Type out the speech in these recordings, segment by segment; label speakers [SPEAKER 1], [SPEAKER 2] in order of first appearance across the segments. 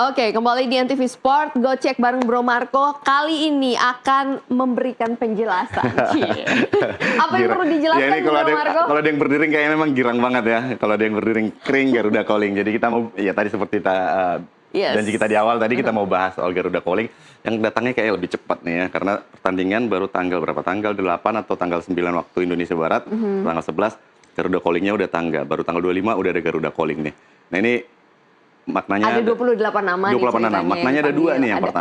[SPEAKER 1] Oke, kembali di NTV Sport, Go Cek bareng Bro Marco. Kali ini akan memberikan penjelasan. Apa yang perlu dijelaskan,
[SPEAKER 2] ya, ini
[SPEAKER 1] Bro Marco?
[SPEAKER 2] Kalau ada yang berdiri kayaknya memang girang banget ya. Kalau ada yang berdiri kering Garuda Calling. Jadi kita mau, ya tadi seperti janji kita di awal tadi kita mau bahas soal Garuda Calling. Yang datangnya kayak lebih cepat nih ya. Karena pertandingan baru tanggal berapa? Tanggal 8 atau tanggal 9 waktu Indonesia Barat. Tanggal 11, Garuda Calling-nya udah tanggal. Baru tanggal 25 udah ada Garuda Calling nih. Nah ini maknanya
[SPEAKER 1] ada 28 nama
[SPEAKER 2] 28 nama. Maknanya ada dua nih. Yang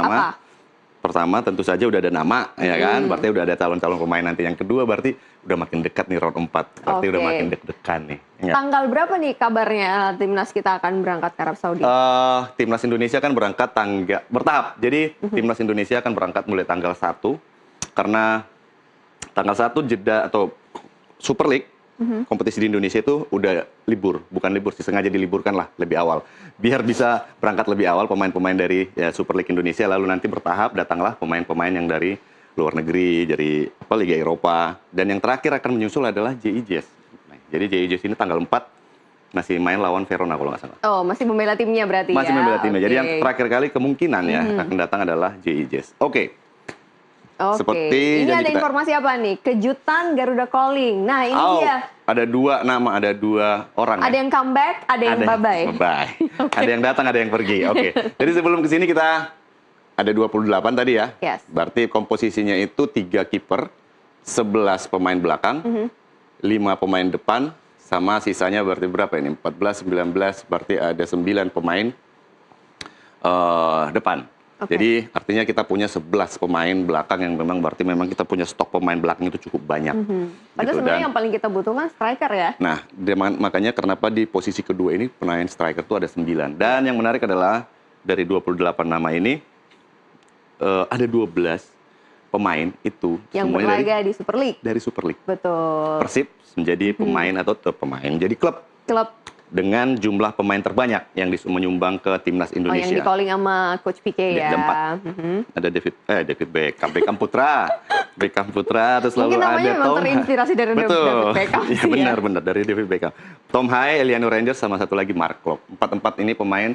[SPEAKER 2] pertama tentu saja udah ada nama ya kan, berarti udah ada calon-calon pemain nanti. Yang kedua berarti udah makin dekat nih round 4. Berarti udah makin deg-degan nih.
[SPEAKER 1] Enggak. Tanggal berapa nih kabarnya timnas kita akan berangkat ke Arab Saudi?
[SPEAKER 2] Timnas Indonesia kan berangkat bertahap. Jadi timnas Indonesia akan berangkat mulai tanggal 1 karena tanggal 1 jeda atau Super League. Kompetisi di Indonesia itu udah libur, bukan libur sih, sengaja diliburkan lah lebih awal. Biar bisa berangkat lebih awal pemain-pemain dari Super League Indonesia, lalu nanti bertahap datanglah pemain-pemain yang dari luar negeri, dari Liga Eropa. Dan yang terakhir akan menyusul adalah JIJS. Jadi JIJS ini tanggal 4 masih main lawan Verona kalau nggak salah.
[SPEAKER 1] Oh, masih membela timnya berarti
[SPEAKER 2] masih membela timnya. Jadi yang terakhir kali kemungkinan akan datang adalah JIJS. Oke.
[SPEAKER 1] Seperti ini ada informasi apa nih? Kejutan Garuda Calling. Nah ini dia.
[SPEAKER 2] Ada dua nama, ada dua orang.
[SPEAKER 1] Ada yang comeback, ada yang bye-bye.
[SPEAKER 2] Ada yang datang, ada yang pergi. Oke. Jadi sebelum kesini kita ada 28 tadi ya.
[SPEAKER 1] Yes.
[SPEAKER 2] Berarti komposisinya itu 3 kiper, 11 pemain belakang, 5 pemain depan, sama sisanya berarti berapa ini? 14, 19, berarti ada 9 pemain depan. Jadi artinya kita punya 11 pemain belakang yang memang berarti memang kita punya stok pemain belakang itu cukup banyak.
[SPEAKER 1] Padahal sebenarnya yang paling kita butuhkan striker ya.
[SPEAKER 2] Nah, makanya kenapa di posisi kedua ini pemain striker itu ada 9. Dan yang menarik adalah dari 28 nama ini ada 12 pemain itu
[SPEAKER 1] yang berlaga di Super League.
[SPEAKER 2] Dari Super League.
[SPEAKER 1] Betul.
[SPEAKER 2] Persib menjadi pemain atau pemain jadi klub dengan jumlah pemain terbanyak yang menyumbang ke timnas Indonesia.
[SPEAKER 1] Yang di calling sama Coach Pique ya.
[SPEAKER 2] Ada David Beckham Putra, terus lalu ada
[SPEAKER 1] Tom. Terinspirasi dari David Beckham.
[SPEAKER 2] Ya, benar dari David Beckham. Tom Hai, Eliano Rangers sama satu lagi Mark Klok. Empat ini pemain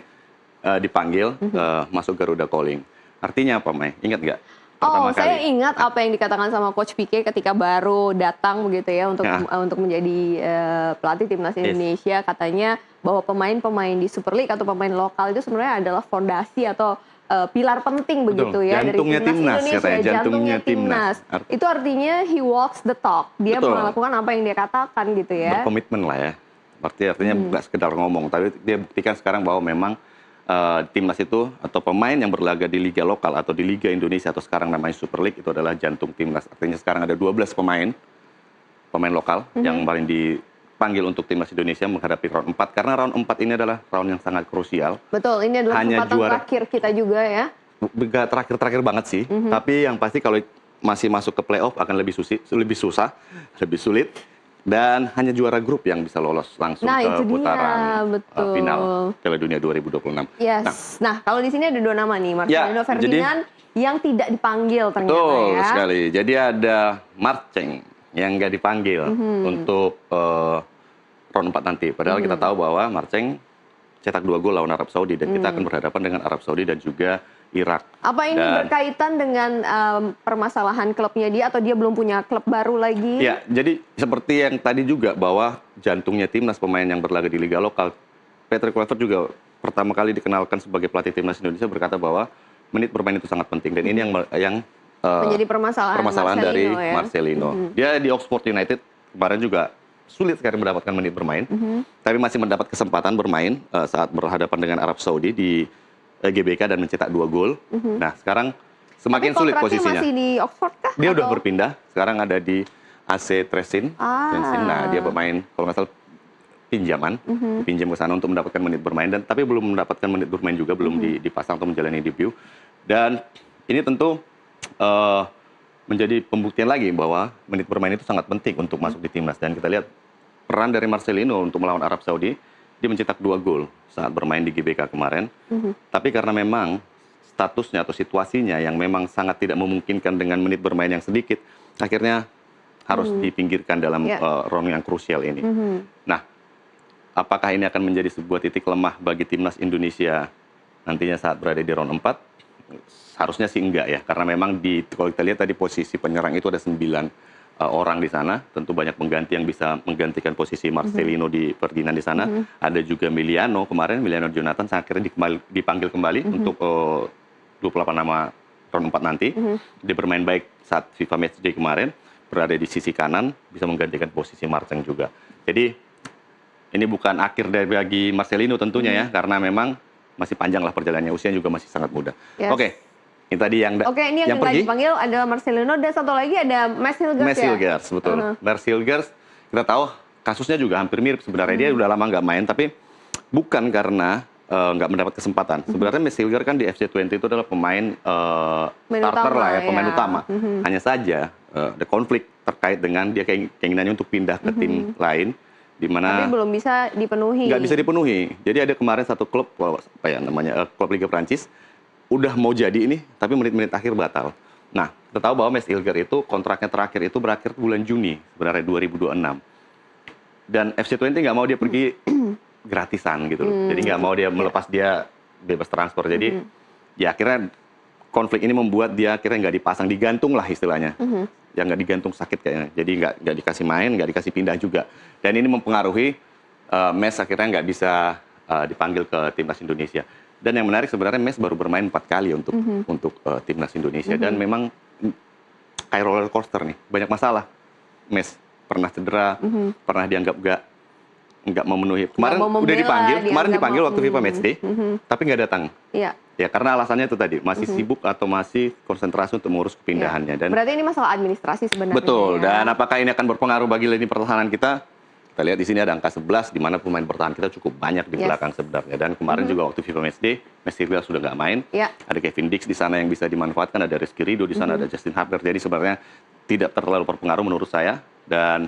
[SPEAKER 2] dipanggil masuk Garuda Calling. Artinya apa, Mai? Ingat nggak?
[SPEAKER 1] Saya ingat apa yang dikatakan sama Coach Pique ketika baru datang begitu ya untuk menjadi pelatih timnas Indonesia. Katanya bahwa pemain-pemain di Super League atau pemain lokal itu sebenarnya adalah fondasi atau pilar penting begitu ya
[SPEAKER 2] jantungnya
[SPEAKER 1] dari timnas Indonesia.
[SPEAKER 2] Katanya, jantungnya timnas.
[SPEAKER 1] Itu artinya he walks the talk. Dia melakukan apa yang dia katakan gitu ya.
[SPEAKER 2] Berkomitmen lah ya. Berarti artinya nggak sekedar ngomong, tapi dia buktikan sekarang bahwa memang timnas itu atau pemain yang berlaga di liga lokal atau di Liga Indonesia atau sekarang namanya Super League itu adalah jantung timnas. Artinya sekarang ada 12 pemain lokal yang paling dipanggil untuk timnas Indonesia menghadapi round 4 karena round 4 ini adalah round yang sangat krusial.
[SPEAKER 1] Betul, ini adalah kesempatan terakhir kita juga ya.
[SPEAKER 2] Terakhir banget sih, tapi yang pasti kalau masih masuk ke playoff akan lebih susah, lebih sulit. Dan hanya juara grup yang bisa lolos langsung ke putaran final Piala Dunia 2026.
[SPEAKER 1] Yes. Nah, kalau di sini ada 2 nama nih, Marcelino Ferdinand yang tidak dipanggil ternyata
[SPEAKER 2] betul sekali. Jadi ada Marceng yang nggak dipanggil untuk round 4 nanti. Padahal kita tahu bahwa Marceng cetak 2 gol lawan Arab Saudi dan kita akan berhadapan dengan Arab Saudi dan juga Irak.
[SPEAKER 1] Apa ini berkaitan dengan permasalahan klubnya dia atau dia belum punya klub baru lagi?
[SPEAKER 2] Ya, jadi seperti yang tadi juga bahwa jantungnya timnas pemain yang berlaga di liga lokal. Patrick Kluivert juga pertama kali dikenalkan sebagai pelatih timnas Indonesia berkata bahwa menit bermain itu sangat penting dan ini yang
[SPEAKER 1] menjadi permasalahan
[SPEAKER 2] dari Marcelino. Dia di Oxford United kemarin juga sulit sekali mendapatkan menit bermain, tapi masih mendapat kesempatan bermain saat berhadapan dengan Arab Saudi di GBK dan mencetak 2 gol. Nah, sekarang semakin sulit posisinya.
[SPEAKER 1] Masih di Oxford kah?
[SPEAKER 2] Dia udah berpindah, sekarang ada di AC Tresin. Nah, dia pemain kalau nggak salah pinjaman, pinjam ke sana untuk mendapatkan menit bermain tapi belum mendapatkan menit bermain juga, belum dipasang untuk menjalani debut. Dan ini tentu menjadi pembuktian lagi bahwa menit bermain itu sangat penting untuk masuk di timnas. Dan kita lihat peran dari Marcelino untuk melawan Arab Saudi, dia mencetak 2 gol saat bermain di GBK kemarin. Tapi karena memang statusnya atau situasinya yang memang sangat tidak memungkinkan dengan menit bermain yang sedikit, akhirnya harus dipinggirkan dalam round yang krusial ini. Nah, apakah ini akan menjadi sebuah titik lemah bagi timnas Indonesia nantinya saat berada di round 4? Harusnya sih enggak ya, karena memang kalau kita lihat tadi posisi penyerang itu ada 9 orang di sana, tentu banyak pengganti yang bisa menggantikan posisi Marcelino di Ferdinand di sana. Ada juga Emiliano kemarin, Emiliano Jonathan akhirnya dipanggil kembali untuk 28 nama round 4 nanti. Dia bermain baik saat FIFA Matchday kemarin, berada di sisi kanan, bisa menggantikan posisi Marceng juga. Jadi ini bukan akhir dari bagi Marcelino tentunya ya, karena memang masih panjang lah perjalanannya, usianya juga masih sangat muda.
[SPEAKER 1] Yes.
[SPEAKER 2] Oke, ini tadi yang
[SPEAKER 1] ini yang
[SPEAKER 2] pergi
[SPEAKER 1] dipanggil adalah Marcelino, dan satu lagi ada Mads Hilgers.
[SPEAKER 2] Mads Hilgers, betul. Mads Hilgers, kita tahu kasusnya juga hampir mirip sebenarnya. Dia udah lama nggak main, tapi bukan karena nggak mendapat kesempatan. Sebenarnya Mads Hilgers kan di FC20 itu adalah pemain starter lah ya, pemain utama. Hanya saja ada konflik terkait dengan dia keinginannya untuk pindah ke tim lain, di mana
[SPEAKER 1] tapi belum bisa dipenuhi.
[SPEAKER 2] Nggak bisa dipenuhi. Jadi ada kemarin satu klub, apa ya namanya, klub Liga Prancis, udah mau jadi ini, tapi menit-menit akhir batal. Nah, kita tahu bahwa Mads Hilgers itu kontraknya terakhir itu berakhir bulan Juni, sebenarnya 2026. Dan FC20 nggak mau dia pergi gratisan gitu loh. Jadi nggak mau dia melepas dia bebas transfer. Jadi ya akhirnya konflik ini membuat dia akhirnya nggak dipasang, digantung lah istilahnya. Ya nggak digantung sakit kayaknya. Jadi nggak dikasih main, nggak dikasih pindah juga. Dan ini mempengaruhi Mads akhirnya nggak bisa dipanggil ke timnas Indonesia. Dan yang menarik sebenarnya Mads baru bermain 4 kali untuk timnas Indonesia. Dan memang kayak roller coaster nih, banyak masalah. Mads pernah cedera, pernah dianggap nggak memenuhi. Kemarin udah dipanggil waktu FIFA Matchday, tapi nggak datang.
[SPEAKER 1] Iya.
[SPEAKER 2] Ya karena alasannya itu tadi, masih sibuk atau masih konsentrasi untuk mengurus kepindahannya. Dan
[SPEAKER 1] berarti ini masalah administrasi sebenarnya.
[SPEAKER 2] betul.
[SPEAKER 1] Ya.
[SPEAKER 2] Dan apakah ini akan berpengaruh bagi lini pertahanan kita? Kita lihat di sini ada angka 11, di mana pemain bertahan kita cukup banyak di belakang sebenarnya. Dan kemarin juga waktu FIFA Matchday, Mads Hilgers sudah nggak main. Ada Kevin Dix di sana yang bisa dimanfaatkan, ada Rizky Ridho di sana, ada Justin Hubner. Jadi sebenarnya tidak terlalu berpengaruh menurut saya. Dan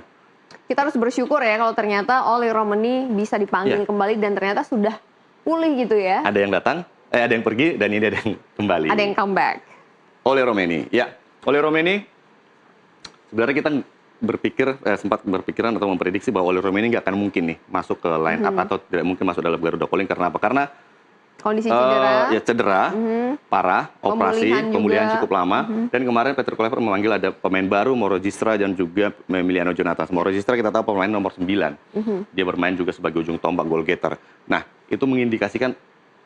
[SPEAKER 1] kita harus bersyukur ya kalau ternyata Oli Romani bisa dipanggil kembali dan ternyata sudah pulih gitu ya.
[SPEAKER 2] Ada yang datang, ada yang pergi, dan ini ada yang kembali.
[SPEAKER 1] Ada yang comeback.
[SPEAKER 2] Oli Romani, ya. Oli Romani, sebenarnya kita sempat berpikiran atau memprediksi bahwa Oli Romani nggak akan mungkin nih masuk ke line up atau tidak mungkin masuk dalam Garuda Calling. Karena apa? Karena
[SPEAKER 1] kondisi cedera.
[SPEAKER 2] Ya cedera, parah, operasi, pemulihan
[SPEAKER 1] juga.
[SPEAKER 2] cukup lama. Dan kemarin Peter Kluivert memanggil ada pemain baru, Mauro Gistra dan juga Emiliano Jonathan. Mauro Gistra kita tahu pemain nomor 9. Dia bermain juga sebagai ujung tombak goal getter. Nah, itu mengindikasikan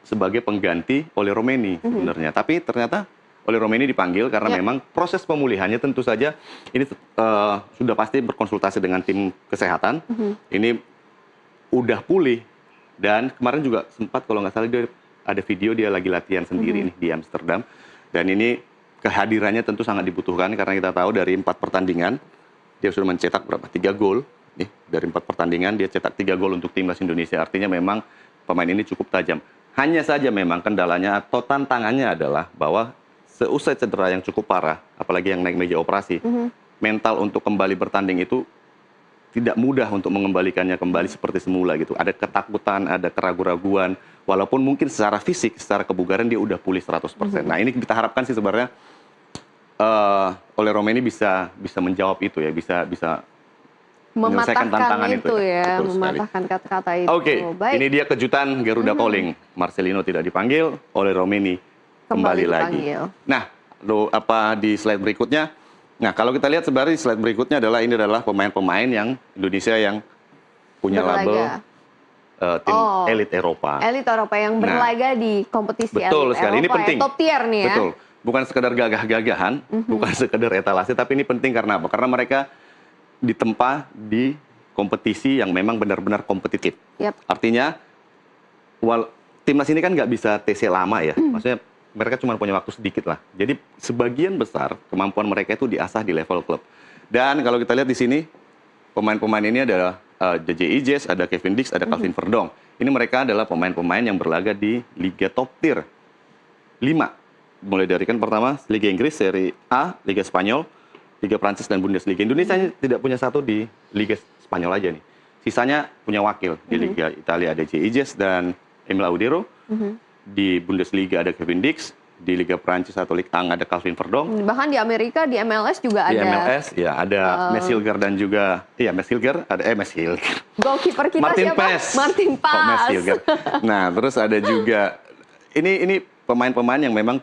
[SPEAKER 2] sebagai pengganti Oli Romani sebenarnya. Tapi ternyata Oli Romani dipanggil karena memang proses pemulihannya tentu saja ini sudah pasti berkonsultasi dengan tim kesehatan. Ini udah pulih. Dan kemarin juga sempat kalau nggak salah dia ada video dia lagi latihan sendiri nih di Amsterdam. Dan ini kehadirannya tentu sangat dibutuhkan karena kita tahu dari 4 pertandingan dia sudah mencetak berapa? 3 gol. Nih, dari 4 pertandingan dia cetak 3 gol untuk timnas Indonesia. Artinya memang pemain ini cukup tajam. Hanya saja memang kendalanya atau tantangannya adalah bahwa seusai cedera yang cukup parah, apalagi yang naik meja operasi, mental untuk kembali bertanding itu tidak mudah untuk mengembalikannya kembali seperti semula gitu. Ada ketakutan, ada keraguan-raguan, walaupun mungkin secara fisik, secara kebugaran dia udah pulih 100%. Nah ini kita harapkan sih sebenarnya Oli Romani bisa menjawab itu ya, bisa menyelesaikan tantangan itu
[SPEAKER 1] ya, mematahkan kata-kata itu.
[SPEAKER 2] Oke, ini dia kejutan Garuda Calling. Marcelino tidak dipanggil, Oli Romani kembali lagi. Nah, di slide berikutnya. Nah, kalau kita lihat sebenarnya di slide berikutnya ini adalah pemain-pemain yang Indonesia yang punya label tim elit Eropa.
[SPEAKER 1] Elit Eropa yang berlaga di kompetisi
[SPEAKER 2] betul
[SPEAKER 1] elit
[SPEAKER 2] sekali.
[SPEAKER 1] Eropa.
[SPEAKER 2] Ini penting.
[SPEAKER 1] Top tier nih ya.
[SPEAKER 2] Betul. Bukan sekedar gagah-gagahan, bukan sekedar etalase, tapi ini penting karena apa? Karena mereka ditempa di kompetisi yang memang benar-benar kompetitif. Artinya, timnas ini kan nggak bisa TC lama ya. Maksudnya mereka cuma punya waktu sedikit lah. Jadi sebagian besar kemampuan mereka itu diasah di level klub. Dan kalau kita lihat di sini, pemain-pemain ini adalah JJ Ijes, ada Kevin Dix, ada Calvin Verdong. Ini mereka adalah pemain-pemain yang berlaga di Liga Top Tier 5. Mulai dari kan pertama Liga Inggris, Serie A, Liga Spanyol, Liga Prancis, dan Bundesliga. Indonesia tidak punya satu di Liga Spanyol aja nih. Sisanya punya wakil. Di Liga Italia ada JJ Ijes dan Emil Audero. Di Bundesliga ada Kevin Dix, di Liga Prancis atau Ligue 1 ada Calvin Verdong.
[SPEAKER 1] Bahkan di Amerika di MLS juga ada.
[SPEAKER 2] Di MLS ya ada Mads Hilgers dan juga Mads Hilgers ada Mads Hilgers.
[SPEAKER 1] Goalkeeper kita
[SPEAKER 2] Martin
[SPEAKER 1] siapa?
[SPEAKER 2] Paes.
[SPEAKER 1] Martin Paes.
[SPEAKER 2] Mads Hilgers. Nah, terus ada juga ini pemain-pemain yang memang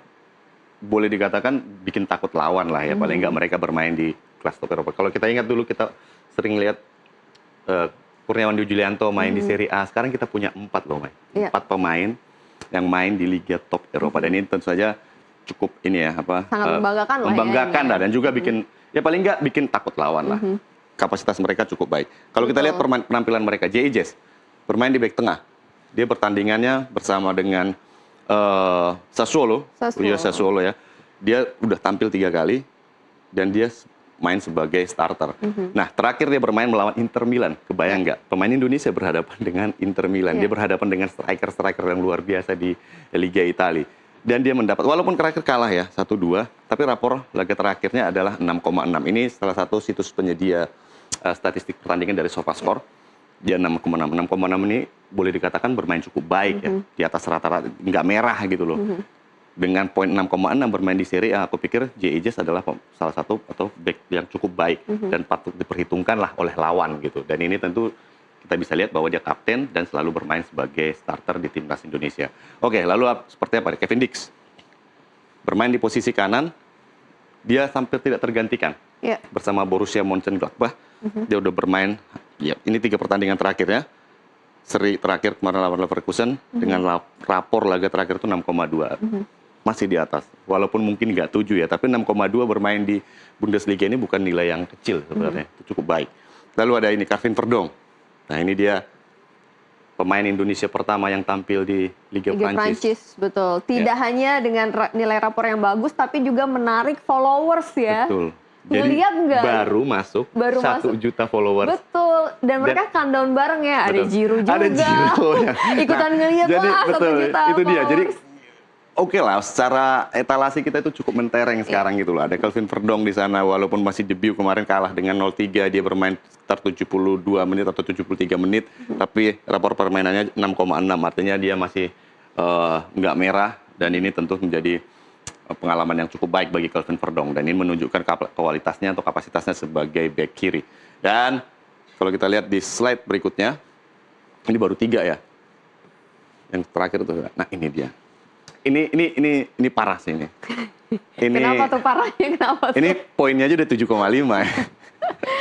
[SPEAKER 2] boleh dikatakan bikin takut lawan lah ya. Paling nggak mereka bermain di kelas top Eropa. Kalau kita ingat dulu kita sering lihat Kurniawan Dwi Julianto main di Serie A. Sekarang kita punya 4 loh, Mai. 4 pemain yang main di liga top Eropa. Dan ini tentu saja cukup ini ya
[SPEAKER 1] sangat membanggakan lah ya.
[SPEAKER 2] Membanggakan lah dan juga bikin ya paling nggak bikin takut lawan lah. Kapasitas mereka cukup baik. Kalau kita lihat penampilan mereka, J.I. Jess bermain di back tengah. Dia pertandingannya bersama dengan Sassuolo ya. Dia udah tampil 3 kali dan dia main sebagai starter. Nah, terakhir dia bermain melawan Inter Milan. Kebayang nggak? Pemain Indonesia berhadapan dengan Inter Milan. Dia berhadapan dengan striker-striker yang luar biasa di Liga Italia. Dan dia mendapat, walaupun terakhir kalah ya, 1-2, tapi rapor laga terakhirnya adalah 6,6. Ini salah satu situs penyedia statistik pertandingan dari SofaScore. Dia 6,6. 6,6 ini boleh dikatakan bermain cukup baik ya. Di atas rata-rata, nggak merah gitu loh. Dengan poin 6,6 bermain di Serie A, aku pikir J.I. Jess adalah salah satu atau back yang cukup baik dan patut diperhitungkan lah oleh lawan gitu. Dan ini tentu kita bisa lihat bahwa dia kapten dan selalu bermain sebagai starter di timnas Indonesia. Oke, lalu seperti apa? Kevin Dix bermain di posisi kanan, dia hampir tidak tergantikan bersama Borussia Mönchengladbach. Dia udah bermain, ya ini 3 pertandingan terakhir ya. Seri terakhir kemarin lawan Leverkusen dengan rapor laga terakhir itu 6,2. Masih di atas, walaupun mungkin nggak 7 ya, tapi 6,2 bermain di Bundesliga ini bukan nilai yang kecil sebenarnya, itu cukup baik. Lalu ada ini Kevin Verdong. Nah ini dia pemain Indonesia pertama yang tampil di Liga Prancis.
[SPEAKER 1] Betul. Tidak hanya dengan nilai rapor yang bagus, tapi juga menarik followers ya.
[SPEAKER 2] Betul.
[SPEAKER 1] Jadi nggak?
[SPEAKER 2] Baru masuk 1 juta followers.
[SPEAKER 1] Betul. Dan mereka countdown bareng ya. Ada Giro juga.
[SPEAKER 2] Ada Giro.
[SPEAKER 1] Ikutan ngeliat lah 1 juta
[SPEAKER 2] itu dia. Jadi
[SPEAKER 1] oke
[SPEAKER 2] lah, secara etalasi kita itu cukup mentereng sekarang gitu loh. Ada Kelvin Verdong di sana, walaupun masih debut kemarin kalah dengan 0-3, dia bermain sekitar 72 menit atau 73 menit, tapi rapor permainannya 6,6, artinya dia masih nggak merah, dan ini tentu menjadi pengalaman yang cukup baik bagi Kelvin Verdong, dan ini menunjukkan kualitasnya atau kapasitasnya sebagai back kiri. Dan kalau kita lihat di slide berikutnya, ini baru 3 ya, yang terakhir tuh. Nah ini dia. Ini parah sih ini.
[SPEAKER 1] Kenapa tuh parahnya? Kenapa tuh?
[SPEAKER 2] Ini poinnya aja udah 7,5 ya.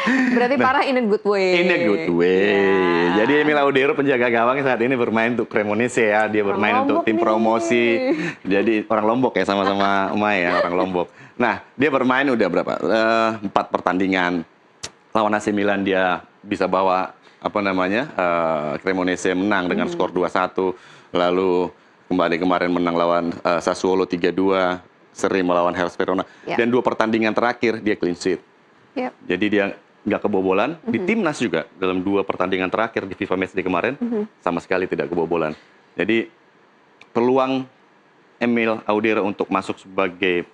[SPEAKER 1] Berarti parah in a good way.
[SPEAKER 2] In a good way. Jadi Emil Audero penjaga gawang saat ini bermain untuk Cremonese ya. Dia bermain untuk tim promosi. Jadi orang Lombok ya, sama-sama Umay ya, orang Lombok. Nah, dia bermain udah berapa? 4 pertandingan. Lawan AC Milan dia bisa bawa Cremonese menang dengan skor 2-1. Lalu kemarin menang lawan Sassuolo 3-2, seri melawan Hellas Verona, dan 2 pertandingan terakhir dia clean sheet. Jadi dia nggak kebobolan. Di timnas juga dalam 2 pertandingan terakhir di FIFA Matchday kemarin sama sekali tidak kebobolan. Jadi peluang Emil Audero untuk masuk sebagai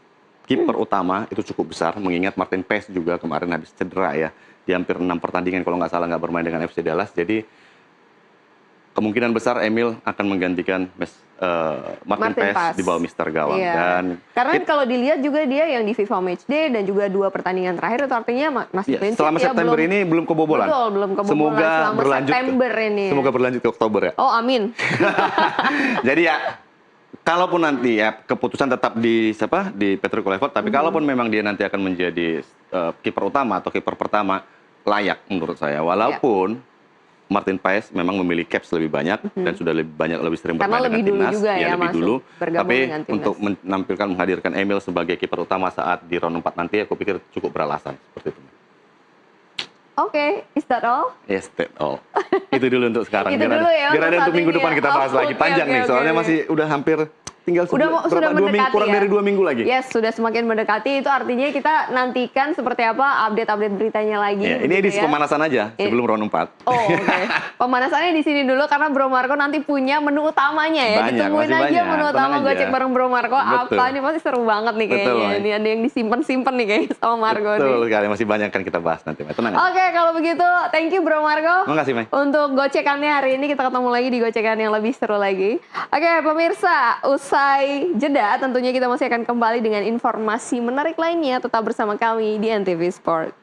[SPEAKER 2] kiper utama itu cukup besar, mengingat Martin Paes juga kemarin habis cedera ya. Di hampir 6 pertandingan kalau nggak salah nggak bermain dengan FC Dallas. Jadi kemungkinan besar Emil akan menggantikan Martin Paes di bawah Mister Gawang. Dan
[SPEAKER 1] karena kalau dilihat juga dia yang di FIFA Matchday dan juga 2 pertandingan terakhir itu artinya masih clean sheet.
[SPEAKER 2] Selama September ini belum kebobolan.
[SPEAKER 1] Betul, belum kebobolan.
[SPEAKER 2] Semoga berlanjut
[SPEAKER 1] September ini.
[SPEAKER 2] Semoga berlanjut ke Oktober ya.
[SPEAKER 1] Oh, amin.
[SPEAKER 2] Jadi ya, kalaupun nanti ya keputusan tetap di Petr Kulevort, tapi kalaupun memang dia nanti akan menjadi kiper utama atau kiper pertama, layak menurut saya. Walaupun Martin Paes memang memiliki caps lebih banyak dan sudah lebih sering bermain dengan timnas.
[SPEAKER 1] Juga ya,
[SPEAKER 2] lebih dulu. Tapi untuk menghadirkan Emil sebagai kiper utama saat di round 4 nanti, aku pikir cukup beralasan seperti itu.
[SPEAKER 1] Oke, is that all?
[SPEAKER 2] Yes, that all. Itu dulu untuk sekarang.
[SPEAKER 1] Itu dulu ya,
[SPEAKER 2] biar ada untuk minggu depan kita bahas lagi. Panjang nih, soalnya masih udah hampir tinggal
[SPEAKER 1] sudah
[SPEAKER 2] kurang dari 2 minggu lagi.
[SPEAKER 1] Yes, sudah semakin mendekati. Itu artinya kita nantikan seperti apa update beritanya lagi.
[SPEAKER 2] Ya, ini edisi pemanasan aja sebelum round 4.
[SPEAKER 1] Oh, oke. Pemanasannya di sini dulu karena Bro Marco nanti punya menu utamanya ya. Ditungguin aja menu utama Gocek bareng Bro Marco. Apa ini pasti seru banget nih kayaknya. Ini ada yang disimpan nih kayaknya sama Marco.
[SPEAKER 2] Betul sekali, masih banyak kan kita bahas nanti. Tenang aja.
[SPEAKER 1] Oke, kalau begitu thank you Bro Marco.
[SPEAKER 2] Makasih, Mai.
[SPEAKER 1] Untuk gocekannya hari ini kita ketemu lagi di gocekan yang lebih seru lagi. Oke, pemirsa, usai jeda tentunya kita masih akan kembali dengan informasi menarik lainnya. Tetap bersama kami di NTV Sport.